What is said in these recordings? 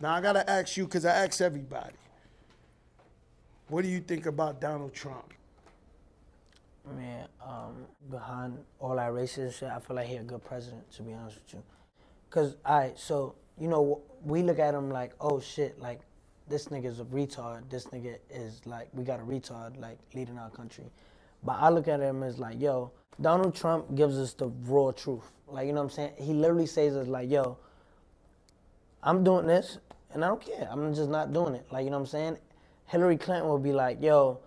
Now, I got to ask you, because I ask everybody, what do you think about Donald Trump? Man, behind all that racist shit, I feel like he a good president, to be honest with you. Because, so, you know, we look at him like, oh, shit, like, this nigga's a retard. This nigga is, like, we got a retard, like, leading our country. But I look at him as, like, yo, Donald Trump gives us the raw truth. Like, you know what I'm saying? He literally says us, like, yo, I'm doing this, and I don't care. I'm just not doing it. Like, you know what I'm saying? Hillary Clinton would be like, yo,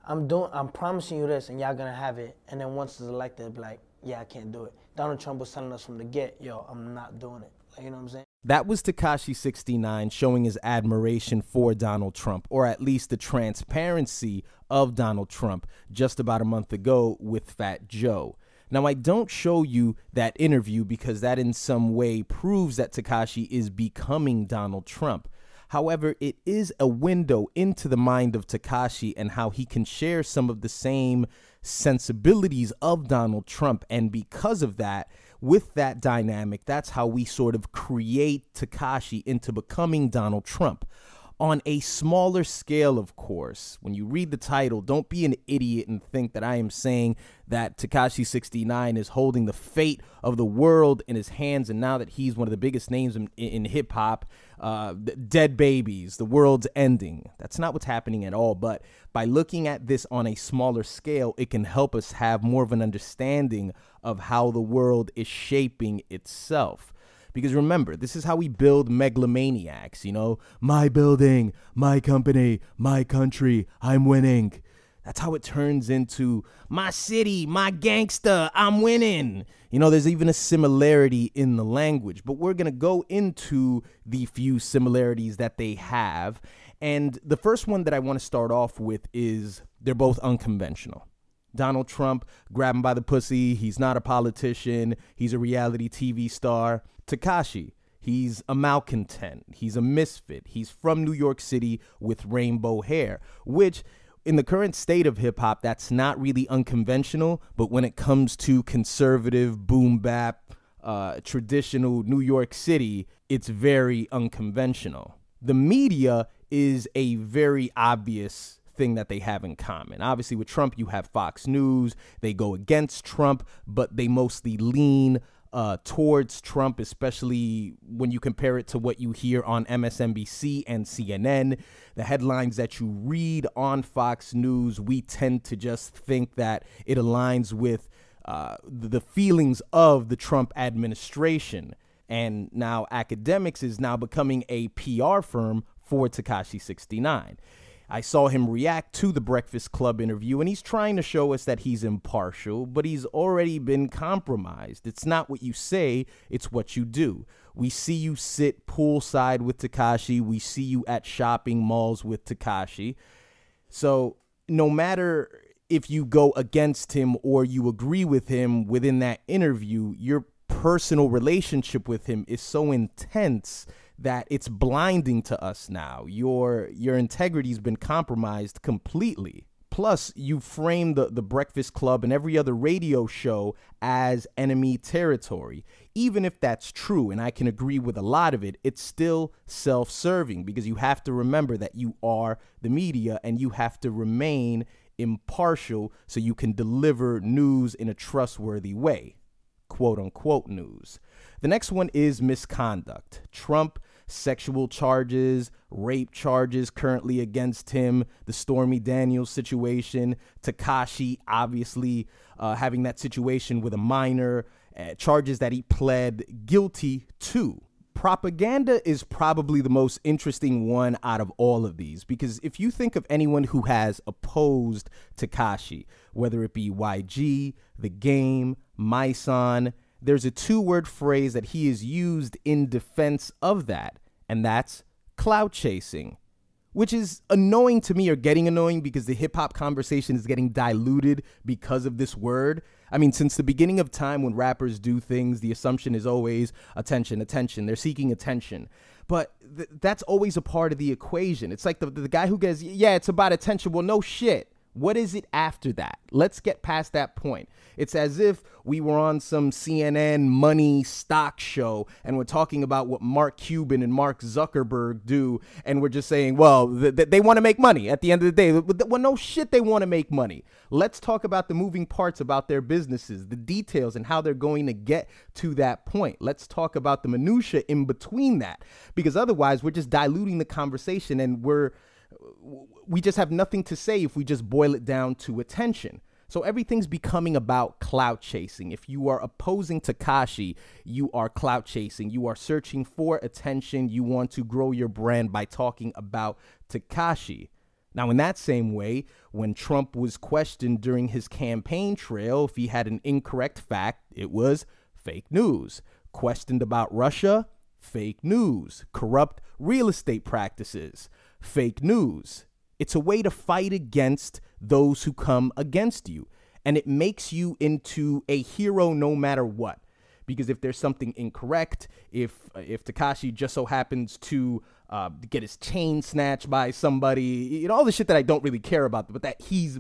I'm promising you this, and y'all gonna have it. And then once it's elected, be like, yeah, I can't do it. Donald Trump was telling us from the get, yo, I'm not doing it. Like, you know what I'm saying? That was Tekashi69 showing his admiration for Donald Trump, or at least the transparency of Donald Trump, just about a month ago with Fat Joe. Now, I don't show you that interview because that in some way proves that Tekashi is becoming Donald Trump. However, it is a window into the mind of Tekashi and how he can share some of the same sensibilities of Donald Trump. And because of that, with that dynamic, that's how we sort of create Tekashi into becoming Donald Trump. On a smaller scale, of course, when you read the title, don't be an idiot and think that I am saying that Tekashi69 is holding the fate of the world in his hands, and now that he's one of the biggest names in hip-hop, dead babies, the world's ending. That's not what's happening at all, but by looking at this on a smaller scale, it can help us have more of an understanding of how the world is shaping itself. Because remember, this is how we build megalomaniacs, you know? My building, my company, my country, I'm winning. That's how it turns into my city, my gangster, I'm winning. You know, there's even a similarity in the language, but we're going to go into the few similarities that they have. And the first one that I want to start off with is they're both unconventional. Donald Trump, grab him by the pussy. He's not a politician. He's a reality TV star. Tekashi, he's a malcontent. He's a misfit. He's from New York City with rainbow hair, which in the current state of hip hop, that's not really unconventional. But when it comes to conservative, boom bap, traditional New York City, it's very unconventional. The media is a very obvious thing that they have in common. Obviously, with Trump, you have Fox News. They go against Trump, but they mostly lean towards Trump, especially when you compare it to what you hear on MSNBC and CNN. The headlines that you read on Fox News, we tend to just think that it aligns with the feelings of the Trump administration. And now Academics is now becoming a PR firm for Tekashi69. I saw him react to the Breakfast Club interview, and he's trying to show us that he's impartial, but he's already been compromised. It's not what you say, it's what you do. We see you sit poolside with Tekashi. We see you at shopping malls with Tekashi. So no matter if you go against him or you agree with him within that interview, your personal relationship with him is so intense that it's blinding to us now. Your integrity's been compromised completely. Plus, you frame the Breakfast Club and every other radio show as enemy territory. Even if that's true, and I can agree with a lot of it, it's still self-serving because you have to remember that you are the media and you have to remain impartial so you can deliver news in a trustworthy way. Quote unquote news. The next one is misconduct. Trump, sexual charges, rape charges currently against him, the Stormy Daniels situation, Tekashi obviously having that situation with a minor, charges that he pled guilty to. Propaganda is probably the most interesting one out of all of these, because if you think of anyone who has opposed Tekashi, whether it be YG, The Game, Myson, there's a two-word phrase that he has used in defense of that, and that's clout chasing, which is annoying to me, or getting annoying, because the hip-hop conversation is getting diluted because of this word. I mean, since the beginning of time when rappers do things, the assumption is always attention, attention. They're seeking attention. But that's always a part of the equation. It's like the guy who goes, yeah, it's about attention. Well, no shit. What is it after that? Let's get past that point. It's as if we were on some CNN money stock show and we're talking about what Mark Cuban and Mark Zuckerberg do, and we're just saying, well, they want to make money at the end of the day. Well, no shit, they want to make money. Let's talk about the moving parts about their businesses, the details, and how they're going to get to that point. Let's talk about the minutia in between that, because otherwise we're just diluting the conversation, and we just have nothing to say if we just boil it down to attention. So everything's becoming about clout chasing. If you are opposing Tekashi, you are clout chasing. You are searching for attention. You want to grow your brand by talking about Tekashi. Now, in that same way, when Trump was questioned during his campaign trail, if he had an incorrect fact, it was fake news. Questioned about Russia, fake news. Corrupt real estate practices, fake news. It's a way to fight against those who come against you. And it makes you into a hero no matter what. Because if there's something incorrect, if Tekashi just so happens to get his chain snatched by somebody, you know, all the shit that I don't really care about, but that he's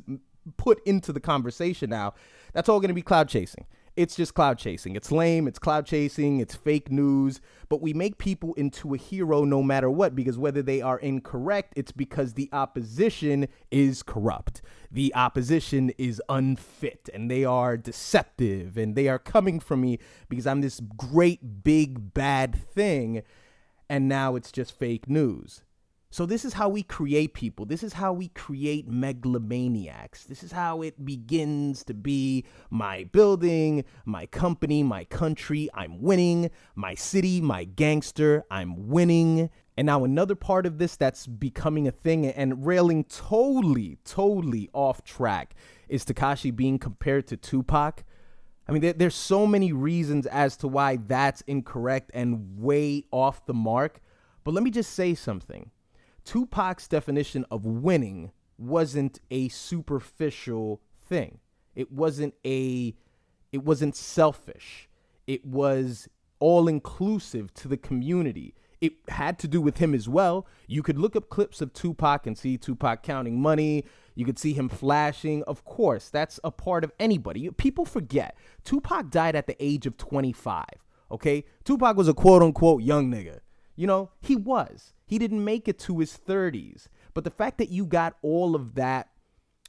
put into the conversation now, that's all going to be cloud chasing. It's just cloud chasing. It's lame. It's cloud chasing. It's fake news. But we make people into a hero no matter what, because whether they are incorrect, it's because the opposition is corrupt. The opposition is unfit, and they are deceptive, and they are coming for me because I'm this great, big, bad thing. And now it's just fake news. So this is how we create people. This is how we create megalomaniacs. This is how it begins to be my building, my company, my country, I'm winning, my city, my gangster, I'm winning. And now another part of this that's becoming a thing and railing totally off track is Tekashi being compared to Tupac. I mean, there's so many reasons as to why that's incorrect and way off the mark. But let me just say something. Tupac's definition of winning wasn't a superficial thing. It wasn't selfish. It was all inclusive to the community. It had to do with him as well. You could look up clips of Tupac and see Tupac counting money. You could see him flashing. Of course, that's a part of anybody. People forget. Tupac died at the age of 25, okay? Tupac was a quote-unquote young nigga. You know, he was. He didn't make it to his 30s. But the fact that you got all of that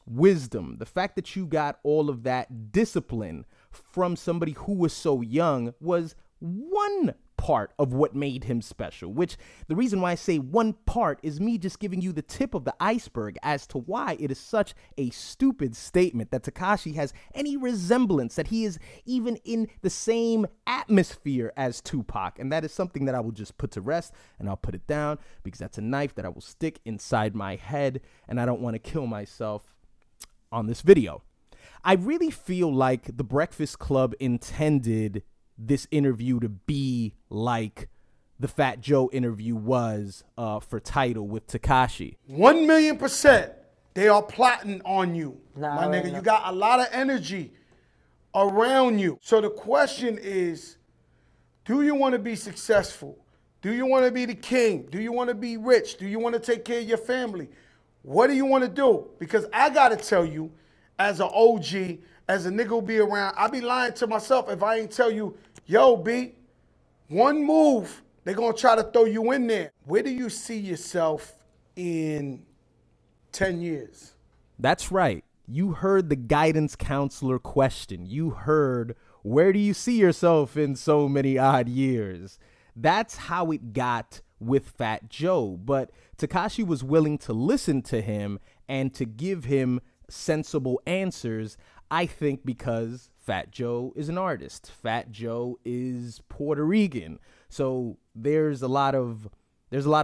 wisdom, the fact that you got all of that discipline from somebody who was so young was one part of what made him special, which the reason why I say one part is me just giving you the tip of the iceberg as to why it is such a stupid statement that Tekashi has any resemblance, that he is even in the same atmosphere as Tupac. And that is something that I will just put to rest, and I'll put it down because that's a knife that I will stick inside my head, and I don't want to kill myself on this video. I really feel like the Breakfast Club intended this interview to be like the Fat Joe interview was for Tidal with Tekashi. 1,000,000%, they are plotting on you. Nah, my nigga, no. you got a lot of energy around you. So the question is, do you want to be successful? Do you want to be the king? Do you want to be rich? Do you want to take care of your family? What do you want to do? Because I got to tell you, as an OG, as a nigga who be around, I be lying to myself if I ain't tell you, yo, B, one move, they gonna try to throw you in there. Where do you see yourself in 10 years? That's right. You heard the guidance counselor question. You heard, where do you see yourself in so many odd years? That's how it got with Fat Joe. But Tekashi was willing to listen to him and to give him sensible answers, I think because Fat Joe is an artist. Fat Joe is Puerto Rican. So there's a lot of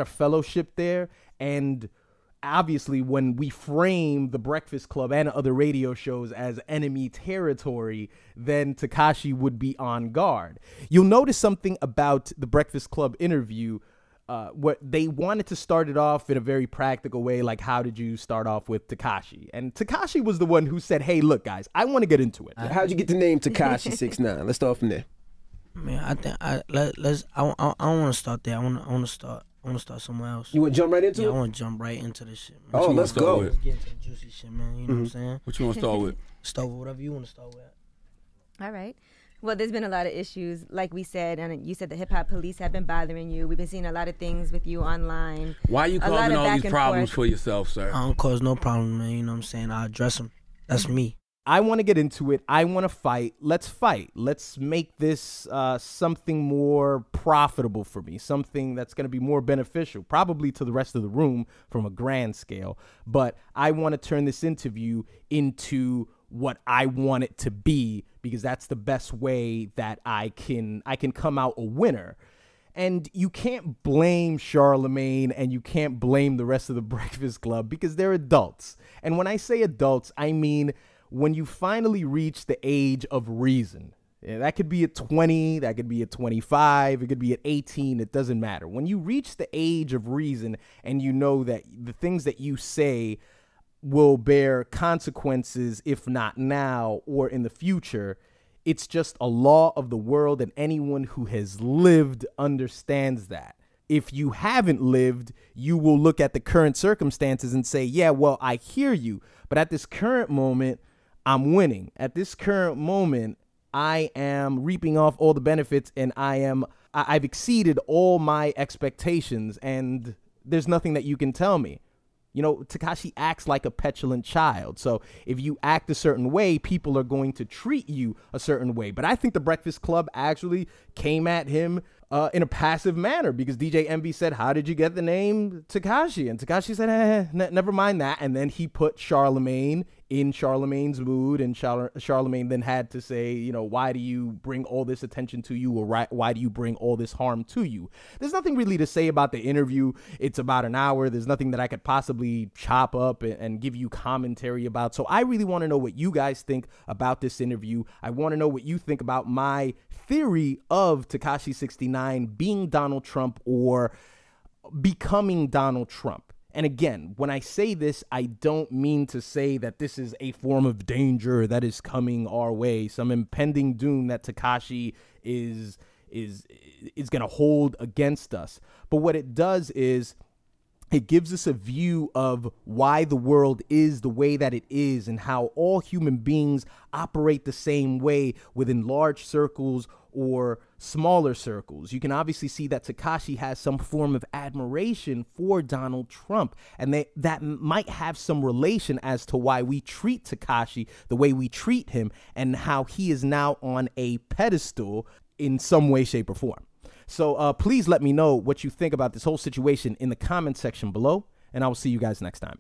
fellowship there. And obviously when we frame the Breakfast Club and other radio shows as enemy territory, then Tekashi would be on guard. You'll notice something about the Breakfast Club interview. What they wanted to start it off in a very practical way, like how did you start off with Tekashi? And Tekashi was the one who said, hey, look, guys, I want to get into it. How'd you get the name Tekashi69? Let's start from there. Man, I think I don't want to start there. I want to start I want to start somewhere else. You want to jump right into Yeah, it? I want to jump right into this shit, man. Oh, let's go. Let's get into the juicy shit, man. You know what I'm saying? What you want to start with? Start with whatever you want to start with. All right. Well, there's been a lot of issues, like we said, and you said the hip hop police have been bothering you. We've been seeing a lot of things with you online. Why are you causing all these problems for yourself, sir? I don't cause no problem, man. You know what I'm saying? I address them. That's me. I want to get into it. I want to fight. Let's fight. Let's make this something more profitable for me, something that's going to be more beneficial, probably to the rest of the room from a grand scale. But I want to turn this interview into what I want it to be, because that's the best way that I can come out a winner. And you can't blame Charlemagne and you can't blame the rest of the Breakfast Club, because they're adults. And when I say adults, I mean when you finally reach the age of reason. Yeah, that could be at 20, that could be at 25, it could be at 18, it doesn't matter. When you reach the age of reason and you know that the things that you say will bear consequences, if not now or in the future, it's just a law of the world, and anyone who has lived understands that. If you haven't lived, you will look at the current circumstances and say, yeah, well, I hear you, but at this current moment, I'm winning. At this current moment, I am reaping off all the benefits, and I've exceeded all my expectations, and there's nothing that you can tell me. You know, Tekashi acts like a petulant child. So if you act a certain way, people are going to treat you a certain way. But I think the Breakfast Club actually came at him in a passive manner, because DJ Envy said, how did you get the name Tekashi? And Tekashi said, never mind that. And then he put Charlemagne in Charlemagne's mood, and Charlemagne then had to say, you know, why do you bring all this attention to you, or why do you bring all this harm to you? There's nothing really to say about the interview. It's about an hour. There's nothing that I could possibly chop up and give you commentary about. So I really want to know what you guys think about this interview. I want to know what you think about my theory of Tekashi69 being Donald Trump or becoming Donald Trump. And again, when I say this, I don't mean to say that this is a form of danger that is coming our way, some impending doom that Tekashi is going to hold against us. But what it does is it gives us a view of why the world is the way that it is, and how all human beings operate the same way within large circles or smaller circles. You can obviously see that Tekashi has some form of admiration for Donald Trump, and that might have some relation as to why we treat Tekashi the way we treat him, and how he is now on a pedestal in some way, shape, or form. So please let me know what you think about this whole situation in the comment section below, and I will see you guys next time.